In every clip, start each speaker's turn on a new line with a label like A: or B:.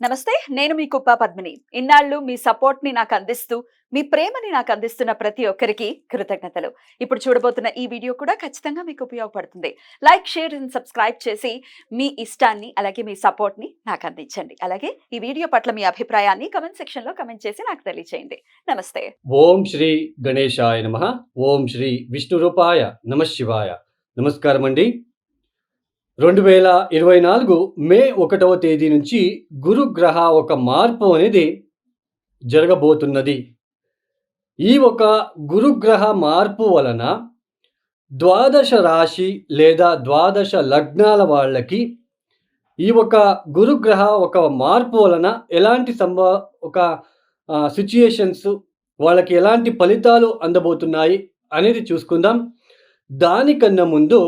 A: నమస్తే. నేను మీ కుప్ప పద్మిని. ఇన్నాళ్ళు మీ సపోర్ట్‌ని నాకందిస్తూ, మీ ప్రేమని నాకందిస్తున్న ప్రతి ఒక్కరికి కృతజ్ఞతలు. ఇప్పుడు చూడబోతున్న ఈ వీడియో కూడా ఖచ్చితంగా మీకు ఉపయోగపడుతుంది. లైక్, షేర్ అండ్ సబ్స్క్రైబ్ చేసి మీ ఇష్టాన్ని, అలాగే మీ సపోర్ట్‌ని నాకందించండి. అలాగే ఈ వీడియో పట్ల మీ అభిప్రాయాన్ని కామెంట్ సెక్షన్‌లో కామెంట్ చేసి నాకు తెలియజేయండి. నమస్తే.
B: ఓం శ్రీ గణేశాయ నమః. ఓం శ్రీ విష్ణురూపాయ నమఃశివాయ. నమస్కారం అండి. 2024 మే 1వ తేదీ నుంచి గురుగ్రహ ఒక మార్పు అనేది జరగబోతున్నది. ఈ ఒక గురుగ్రహ మార్పు వలన ద్వాదశ రాశి లేదా ద్వాదశ లగ్నాల వాళ్ళకి ఈ ఒక గురుగ్రహ ఒక మార్పు వలన ఎలాంటి ఒక సిట్యుయేషన్స్ వాళ్ళకి ఎలాంటి ఫలితాలు అందబోతున్నాయి అనేది చూసుకుందాం. దానికన్నా ముందు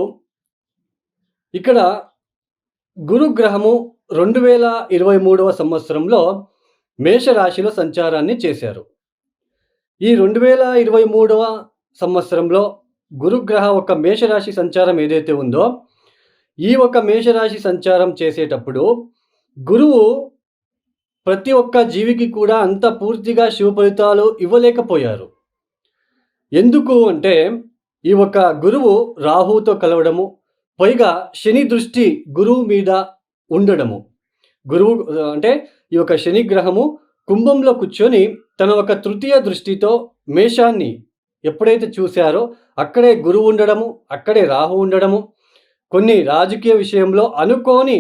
B: ఇక్కడ గురుగ్రహము 2023వ సంవత్సరంలో మేషరాశిలో సంచారాన్ని చేశారు. ఈ 2023వ సంవత్సరంలో గురుగ్రహ ఒక మేషరాశి సంచారం ఏదైతే ఉందో, ఈ ఒక మేషరాశి సంచారం చేసేటప్పుడు గురువు ప్రతి ఒక్క జీవికి కూడా అంత పూర్తిగా శుభ ఫలితాలు ఇవ్వలేకపోయారు. ఎందుకు అంటే ఈ ఒక గురువు రాహుతో కలవడము, పైగా శని దృష్టి గురువు మీద ఉండడము. గురువు అంటే ఈ యొక్క శని గ్రహము కుంభంలో కూర్చొని తన ఒక తృతీయ దృష్టితో మేషాన్ని ఎప్పుడైతే చూశారో అక్కడే గురువు ఉండడము, అక్కడే రాహు ఉండడము, కొన్ని రాజకీయ విషయంలో అనుకోని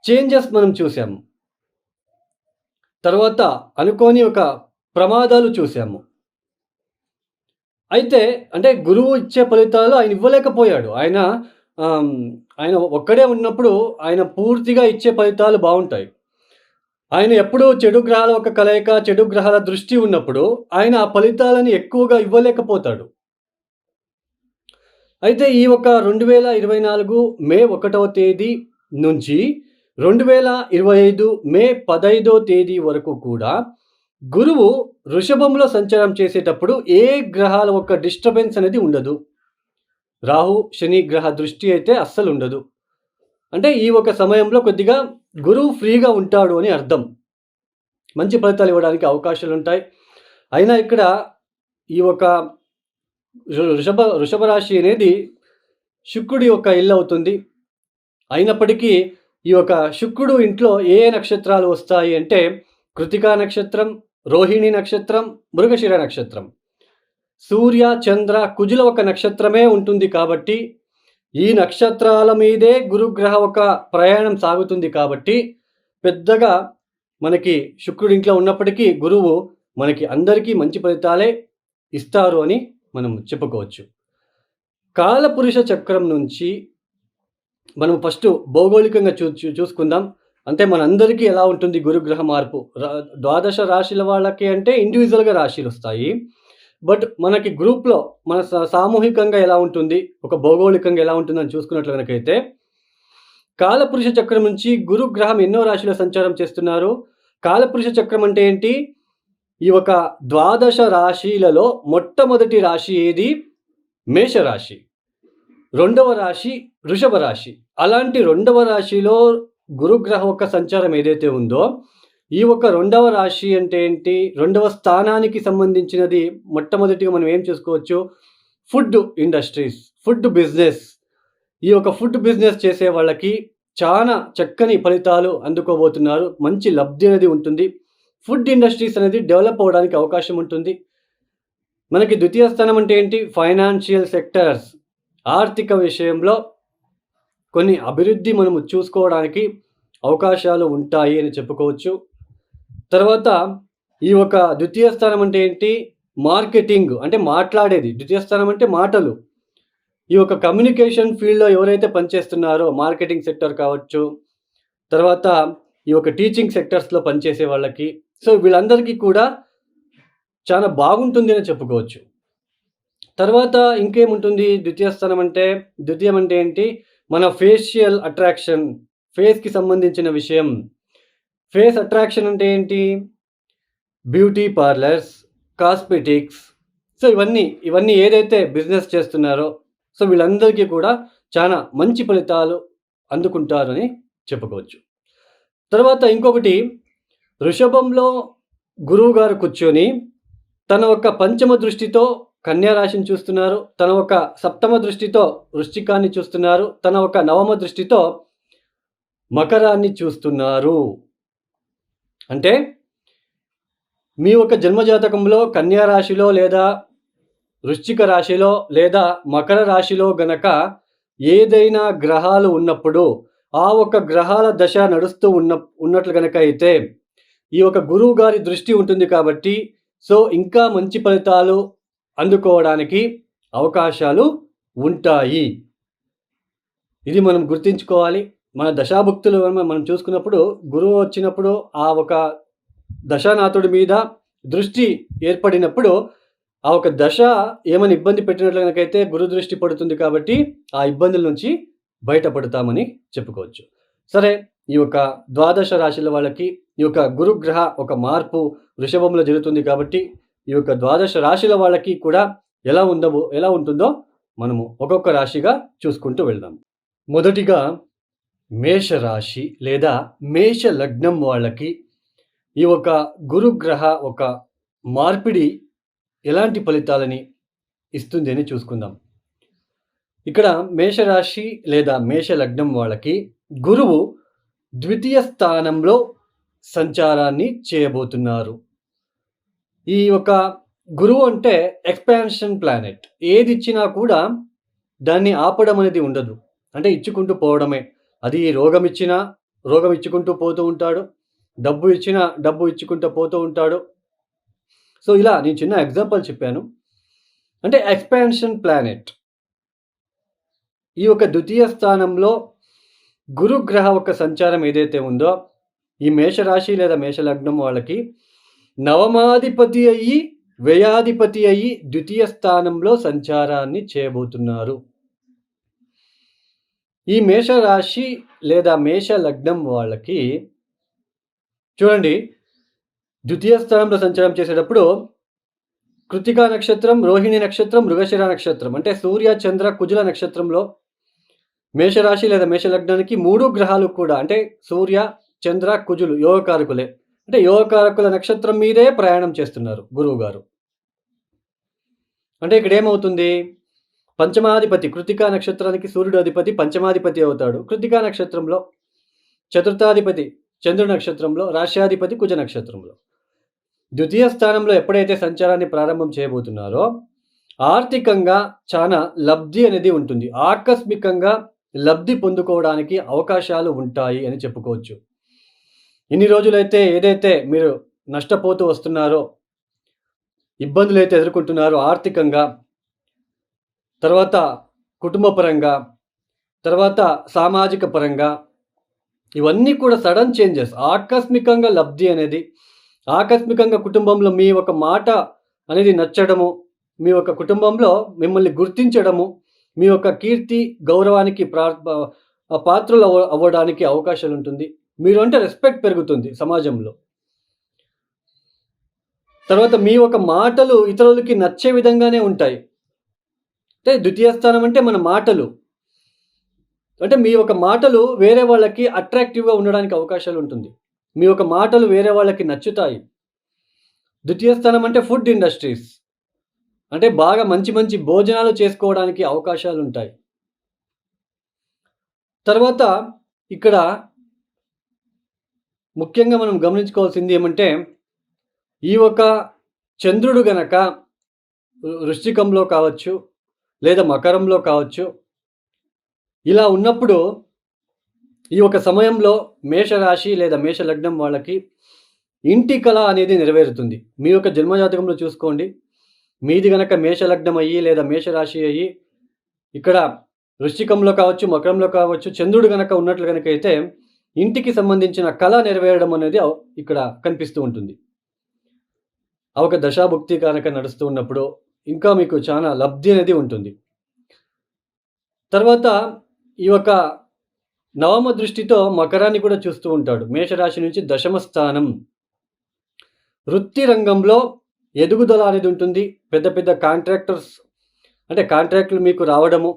B: చేంజెస్ మనం చూసాము. తర్వాత అనుకోని ఒక ప్రమాదాలు చూసాము. అయితే అంటే గురువు ఇచ్చే ఫలితాలు ఆయన ఇవ్వలేకపోయాడు. ఆయన ఒక్కడే ఉన్నప్పుడు ఆయన పూర్తిగా ఇచ్చే ఫలితాలు బావుంటాయి. ఆయన ఎప్పుడూ చెడు గ్రహాల ఒక కలయిక, చెడు గ్రహాల దృష్టి ఉన్నప్పుడు ఆయన ఆ ఫలితాలని ఎక్కువగా ఇవ్వలేకపోతాడు. అయితే ఈ ఒక 2024 మే 1వ తేదీ నుంచి 2025 మే 15వ తేదీ వరకు కూడా గురువు వృషభంలో సంచారం చేసేటప్పుడు ఏ గ్రహాల ఒక డిస్టర్బెన్స్ అనేది ఉండదు. రాహు, శని గ్రహ దృష్టి అయితే అస్సలు ఉండదు. అంటే ఈ ఒక సమయంలో కొద్దిగా గురువు ఫ్రీగా ఉంటాడు అని అర్థం. మంచి ఫలితాలు ఇవ్వడానికి అవకాశాలు ఉంటాయి. అయినా ఇక్కడ ఈ ఒక వృషభ రాశి అనేది శుక్రుడి యొక్క ఇల్లు అవుతుంది. అయినప్పటికీ ఈ యొక్క శుక్రుడు ఇంట్లో ఏ నక్షత్రాలు వస్తాయి అంటే కృతికా నక్షత్రం, రోహిణి నక్షత్రం, మృగశిర నక్షత్రం. సూర్య, చంద్ర, కుజుల ఒక నక్షత్రమే ఉంటుంది కాబట్టి ఈ నక్షత్రాల మీదే గురుగ్రహ ఒక ప్రయాణం సాగుతుంది కాబట్టి పెద్దగా మనకి శుక్రుడి ఇంట్లో ఉన్నప్పటికీ గురువు మనకి అందరికీ మంచి ఫలితాలే ఇస్తారు అని మనం చెప్పుకోవచ్చు. కాలపురుష చక్రం నుంచి మనం ఫస్ట్ భౌగోళికంగా చూసుకుందాం. అంటే మనందరికీ ఎలా ఉంటుంది గురుగ్రహ మార్పు? ద్వాదశ రాశుల వాళ్ళకి అంటే ఇండివిజువల్‌గా రాశులు వస్తాయి. బట్ మనకి గ్రూప్‌లో మన సామూహికంగా ఎలా ఉంటుంది? ఒక భౌగోళికంగా ఎలా ఉంటుందని చూసుకున్నట్లు గనకైతే కాలపురుష చక్రం నుంచి గురుగ్రహం ఎన్నో రాశిలో సంచారం చేస్తున్నారు. కాలపురుష చక్రం అంటే ఏంటి? ఈ ఒక ద్వాదశ రాశిలలో మొట్టమొదటి రాశి ఏది? మేషరాశి. రెండవ రాశి వృషభ రాశి. అలాంటి రెండవ రాశిలో గురుగ్రహ యొక్క సంచారం ఏదైతే ఉందో, ఈ ఒక రెండవ రాశి అంటే ఏంటి? రెండవ స్థానానికి సంబంధించినది. మొట్టమొదటిగా మనం ఏం చూసుకోవచ్చు? Food industries, food business. ఈ యొక్క ఫుడ్ బిజినెస్ చేసే వాళ్ళకి చాలా చక్కని ఫలితాలు అందుకోబోతున్నారు. మంచి లబ్ధి అనేది ఉంటుంది. ఫుడ్ ఇండస్ట్రీస్ అనేది డెవలప్ అవ్వడానికి అవకాశం ఉంటుంది. మనకి ద్వితీయ స్థానం అంటే ఏంటి? Financial sectors. ఆర్థిక విషయంలో కొన్ని అభివృద్ధి మనము చూసుకోవడానికి అవకాశాలు ఉంటాయి అని చెప్పుకోవచ్చు. తర్వాత ఈ ఒక ద్వితీయ స్థానం అంటే ఏంటి? మార్కెటింగ్ అంటే మాట్లాడేది. ద్వితీయ స్థానం అంటే మాటలు. ఈ యొక్క కమ్యూనికేషన్ ఫీల్డ్‌లో ఎవరైతే పనిచేస్తున్నారో మార్కెటింగ్ సెక్టర్ కావచ్చు, తర్వాత ఈ యొక్క టీచింగ్ సెక్టర్స్‌లో పనిచేసే వాళ్ళకి, సో వీళ్ళందరికీ కూడా చాలా బాగుంటుంది అని చెప్పుకోవచ్చు. తర్వాత ఇంకేముంటుంది? ద్వితీయం అంటే ఏంటి? మన ఫేషియల్ అట్రాక్షన్, ఫేస్‌కి సంబంధించిన విషయం. ఫేస్ అట్రాక్షన్ అంటే ఏంటి? Beauty parlours, cosmetics. సో ఇవన్నీ ఏదైతే బిజినెస్ చేస్తున్నారో సో వీళ్ళందరికీ కూడా చాలా మంచి ఫలితాలు అందుకుంటారని చెప్పుకోవచ్చు. తర్వాత ఇంకొకటి, వృషభంలో గురువు గారు కూర్చొని తన ఒక పంచమ దృష్టితో కన్యా రాశిని చూస్తున్నారు, తన ఒక సప్తమ దృష్టితో వృశ్చికాన్ని చూస్తున్నారు, తన ఒక నవమ దృష్టితో మకరాన్ని చూస్తున్నారు. అంటే మీ యొక్క జన్మజాతకంలో కన్యా రాశిలో లేదా వృశ్చిక రాశిలో లేదా మకర రాశిలో గనక ఏదైనా గ్రహాలు ఉన్నప్పుడు ఆ ఒక గ్రహాల దశ నడుస్తూ ఉన్నట్లు గనక అయితే ఈ ఒక గురువు గారి దృష్టి ఉంటుంది కాబట్టి సో ఇంకా మంచి ఫలితాలు అందుకోవడానికి అవకాశాలు ఉంటాయి. ఇది మనం గుర్తుంచుకోవాలి. మన దశాభుక్తులు మనం చూసుకున్నప్పుడు గురువు వచ్చినప్పుడు ఆ ఒక దశానాథుడి మీద దృష్టి ఏర్పడినప్పుడు ఆ ఒక దశ ఏమైనా ఇబ్బంది పెట్టినట్లు కనుకైతే గురు దృష్టి పడుతుంది కాబట్టి ఆ ఇబ్బందుల నుంచి బయటపడతామని చెప్పుకోవచ్చు. సరే, ఈ యొక్క ద్వాదశ రాశుల వాళ్ళకి ఈ యొక్క గురుగ్రహ ఒక మార్పు వృషభంలో జరుగుతుంది కాబట్టి ఈ యొక్క ద్వాదశ రాశుల వాళ్ళకి కూడా ఎలా ఉంటుందో మనము ఒక్కొక్క రాశిగా చూసుకుంటూ వెళ్దాం. మొదటిగా మేషరాశి లేదా మేష లగ్నం వాళ్ళకి ఈ ఒక గురుగ్రహ ఒక మార్పిడి ఎలాంటి ఫలితాలని ఇస్తుంది అని చూసుకుందాం. ఇక్కడ మేషరాశి లేదా మేష లగ్నం వాళ్ళకి గురువు ద్వితీయ స్థానంలో సంచారాన్ని చేయబోతున్నారు. ఈ యొక్క గురువు అంటే ఎక్స్పాన్షన్ ప్లానెట్. ఏది ఇచ్చినా కూడా దాన్ని ఆపడం అనేది ఉండదు. అంటే ఇచ్చుకుంటూ పోవడమే. అది రోగం ఇచ్చినా రోగం ఇచ్చుకుంటూ పోతూ ఉంటాడు, డబ్బు ఇచ్చినా డబ్బు ఇచ్చుకుంటూ పోతూ ఉంటాడు. సో ఇలా నేను చిన్న ఎగ్జాంపుల్ చెప్పాను. అంటే ఎక్స్పాన్షన్ ప్లానెట్. ఈ యొక్క ద్వితీయ స్థానంలో గురుగ్రహ ఒక సంచారం ఏదైతే ఉందో ఈ మేషరాశి లేదా మేషలగ్నం వాళ్ళకి నవమాధిపతి అయ్యి వ్యయాధిపతి అయ్యి ద్వితీయ స్థానంలో సంచారాన్ని చేయబోతున్నారు. ఈ మేషరాశి లేదా మేష లగ్నం వాళ్ళకి చూడండి, ద్వితీయ స్థానంలో సంచారం చేసేటప్పుడు కృతికా నక్షత్రం, రోహిణి నక్షత్రం, మృగశిర నక్షత్రం అంటే సూర్య చంద్ర కుజుల నక్షత్రంలో మేషరాశి లేదా మేషలగ్నానికి 3 గ్రహాలు కూడా అంటే సూర్య చంద్ర కుజులు యోగకారకులే. అంటే యోగకారకుల నక్షత్రం మీదే ప్రయాణం చేస్తున్నారు గురువు గారు. అంటే ఇక్కడ ఏమవుతుంది, పంచమాధిపతి కృతికా నక్షత్రానికి సూర్యుడు అధిపతి పంచమాధిపతి అవుతాడు. కృతికా నక్షత్రంలో చతుర్థాధిపతి చంద్రుడి నక్షత్రంలో, రాశ్యాధిపతి కుజ నక్షత్రంలో. ద్వితీయ స్థానంలో ఎప్పుడైతే సంచారాన్ని ప్రారంభం చేయబోతున్నారో ఆర్థికంగా చాలా లబ్ధి అనేది ఉంటుంది. ఆకస్మికంగా లబ్ధి పొందుకోవడానికి అవకాశాలు ఉంటాయి అని చెప్పుకోవచ్చు. ఇన్ని రోజులైతే ఏదైతే మీరు నష్టపోతూ వస్తున్నారో, ఇబ్బందులు అయితే ఎదుర్కొంటున్నారో ఆర్థికంగా, తర్వాత కుటుంబపరంగా, తర్వాత సామాజిక పరంగా, ఇవన్నీ కూడా సడన్ చేంజెస్. ఆకస్మికంగా లబ్ధి అనేది, ఆకస్మికంగా కుటుంబంలో మీ ఒక మాట అనేది నచ్చడము, మీ యొక్క కుటుంబంలో మిమ్మల్ని గుర్తించడము, మీ యొక్క కీర్తి గౌరవానికి పాత్రలు అవ్వడానికి అవకాశాలు ఉంటుంది. మీరు అంటే రెస్పెక్ట్ పెరుగుతుంది సమాజంలో. తర్వాత మీ ఒక మాటలు ఇతరులకి నచ్చే విధంగానే ఉంటాయి. అంటే ద్వితీయ స్థానం అంటే మన మాటలు. అంటే మీ యొక్క మాటలు వేరే వాళ్ళకి అట్రాక్టివ్గా ఉండడానికి అవకాశాలు ఉంటుంది. మీ యొక్క మాటలు వేరే వాళ్ళకి నచ్చుతాయి. ద్వితీయ స్థానం అంటే ఫుడ్ ఇండస్ట్రీస్. అంటే బాగా మంచి మంచి భోజనాలు చేసుకోవడానికి అవకాశాలు ఉంటాయి. తర్వాత ఇక్కడ ముఖ్యంగా మనం గమనించుకోవాల్సింది ఏమంటే, ఈ ఒక చంద్రుడు గనక వృశ్చికంలో కావచ్చు లేదా మకరంలో కావచ్చు, ఇలా ఉన్నప్పుడు ఈ ఒక సమయంలో మేషరాశి లేదా మేష లగ్నం వాళ్ళకి ఇంటి కళ అనేది నెరవేరుతుంది. మీ యొక్క జన్మజాతకంలో చూసుకోండి. మీది గనక మేష లగ్నం అయ్యి లేదా మేషరాశి అయ్యి ఇక్కడ వృశ్చికంలో కావచ్చు మకరంలో కావచ్చు చంద్రుడు గనక ఉన్నట్లు గనక అయితే ఇంటికి సంబంధించిన కళ నెరవేరడం అనేది ఇక్కడ కనిపిస్తూ ఉంటుంది. ఆ ఒక దశాభుక్తి కనుక నడుస్తూ ఉన్నప్పుడు ఇంకా మీకు చాలా లబ్ధి అనేది ఉంటుంది. తర్వాత ఈ యొక్క నవమ దృష్టితో మకరాన్ని కూడా చూస్తూ ఉంటాడు. మేషరాశి నుంచి దశమ స్థానం. వృత్తి రంగంలో ఎదుగుదల అనేది ఉంటుంది. పెద్ద పెద్ద కాంట్రాక్టర్స్ అంటే కాంట్రాక్టులు మీకు రావడము,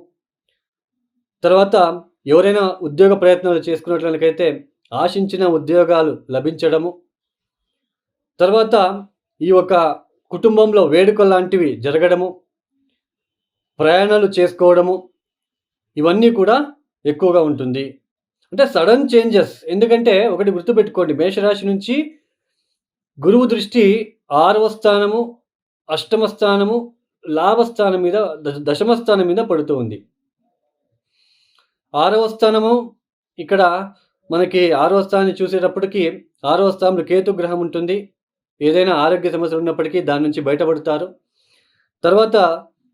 B: తర్వాత ఎవరైనా ఉద్యోగ ప్రయత్నాలు చేసుకున్నట్లయితే ఆశించిన ఉద్యోగాలు లభించడము, తర్వాత ఈ యొక్క కుటుంబంలో వేడుకలు లాంటివి జరగడము, ప్రయాణాలు చేసుకోవడము, ఇవన్నీ కూడా ఎక్కువగా ఉంటుంది. అంటే సడన్ చేంజెస్. ఎందుకంటే ఒకటి గుర్తుపెట్టుకోండి, మేషరాశి నుంచి గురువు దృష్టి 6వ స్థానము, అష్టమ స్థానము, లాభస్థానం మీద, దశమ స్థానం మీద పడుతూ ఉంది. 6వ స్థానము ఇక్కడ మనకి 6వ స్థానాన్ని చూసేటప్పటికి 6వ స్థానంలో కేతు గ్రహం ఉంటుంది. ఏదైనా ఆరోగ్య సమస్యలు ఉన్నప్పటికీ దాని నుంచి బయటపడతారు. తర్వాత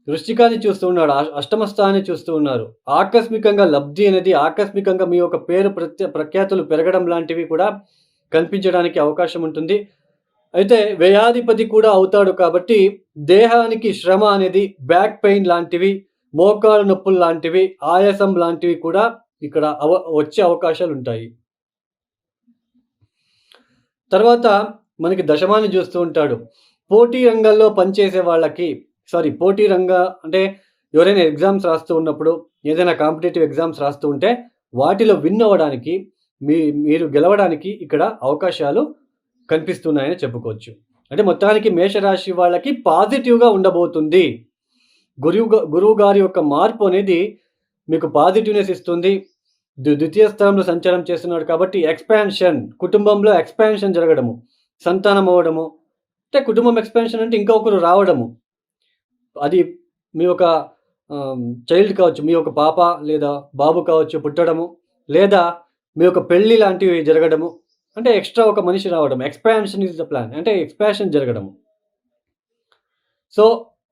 B: వృశ్చికాన్ని చూస్తూ ఉన్నాడు, అష్టమ స్థానాన్ని చూస్తూ ఉన్నారు. ఆకస్మికంగా లబ్ధి అనేది, ఆకస్మికంగా మీ యొక్క పేరు ప్రఖ్యాతులు పెరగడం లాంటివి కూడా కనిపించడానికి అవకాశం ఉంటుంది. అయితే వ్యయాధిపతి కూడా అవుతాడు కాబట్టి దేహానికి శ్రమ అనేది, బ్యాక్ పెయిన్ లాంటివి, మోకాలు నొప్పులు లాంటివి, ఆయాసం లాంటివి కూడా ఇక్కడ వచ్చే అవకాశాలు ఉంటాయి. తర్వాత మనకి దశమాన్ని చూస్తూ ఉంటాడు. పోటీ రంగాల్లో పనిచేసే వాళ్ళకి, పోటీ అంటే ఎవరైనా ఎగ్జామ్స్ రాస్తూ ఉన్నప్పుడు, ఏదైనా కాంపిటేటివ్ ఎగ్జామ్స్ రాస్తూ ఉంటే వాటిలో విన్ అవ్వడానికి, మీరు గెలవడానికి ఇక్కడ అవకాశాలు కనిపిస్తున్నాయని చెప్పుకోవచ్చు. అంటే మొత్తానికి మేషరాశి వాళ్ళకి పాజిటివ్గా ఉండబోతుంది. గురువు గారి యొక్క మార్పు అనేది మీకు పాజిటివ్నెస్ ఇస్తుంది. ద్వితీయ స్థానంలో సంచారం చేస్తున్నాడు కాబట్టి ఎక్స్పాన్షన్, కుటుంబంలో ఎక్స్పాన్షన్ జరగడము, సంతానం అవ్వడము, అంటే కుటుంబం ఎక్స్పాన్షన్ అంటే ఇంకొకరు రావడము, అది మీ యొక్క చైల్డ్ కావచ్చు, మీ యొక్క పాప లేదా బాబు కావచ్చు పుట్టడము, లేదా మీ యొక్క పెళ్ళి లాంటివి జరగడము, అంటే ఎక్స్ట్రా ఒక మనిషి రావడం. ఎక్స్పాన్షన్ ఈజ్ ద ప్లాన్, అంటే ఎక్స్పాన్షన్ జరగడము. సో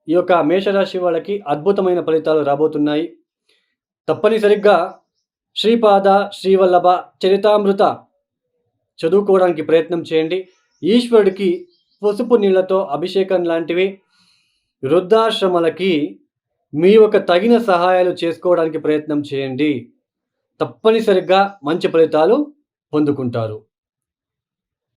B: ఈ యొక్క మేషరాశి వాళ్ళకి అద్భుతమైన ఫలితాలు రాబోతున్నాయి. తప్పనిసరిగా శ్రీపాద శ్రీవల్లభ చరితామృత చదువుకోవడానికి ప్రయత్నం చేయండి. ఈశ్వరుడికి పసుపు నీళ్లతో అభిషేకం లాంటివి, వృద్ధాశ్రమాలకి మీ యొక్క తగిన సహాయాలు చేసుకోవడానికి ప్రయత్నం చేయండి. తప్పనిసరిగా మంచి ఫలితాలు పొందుకుంటారు.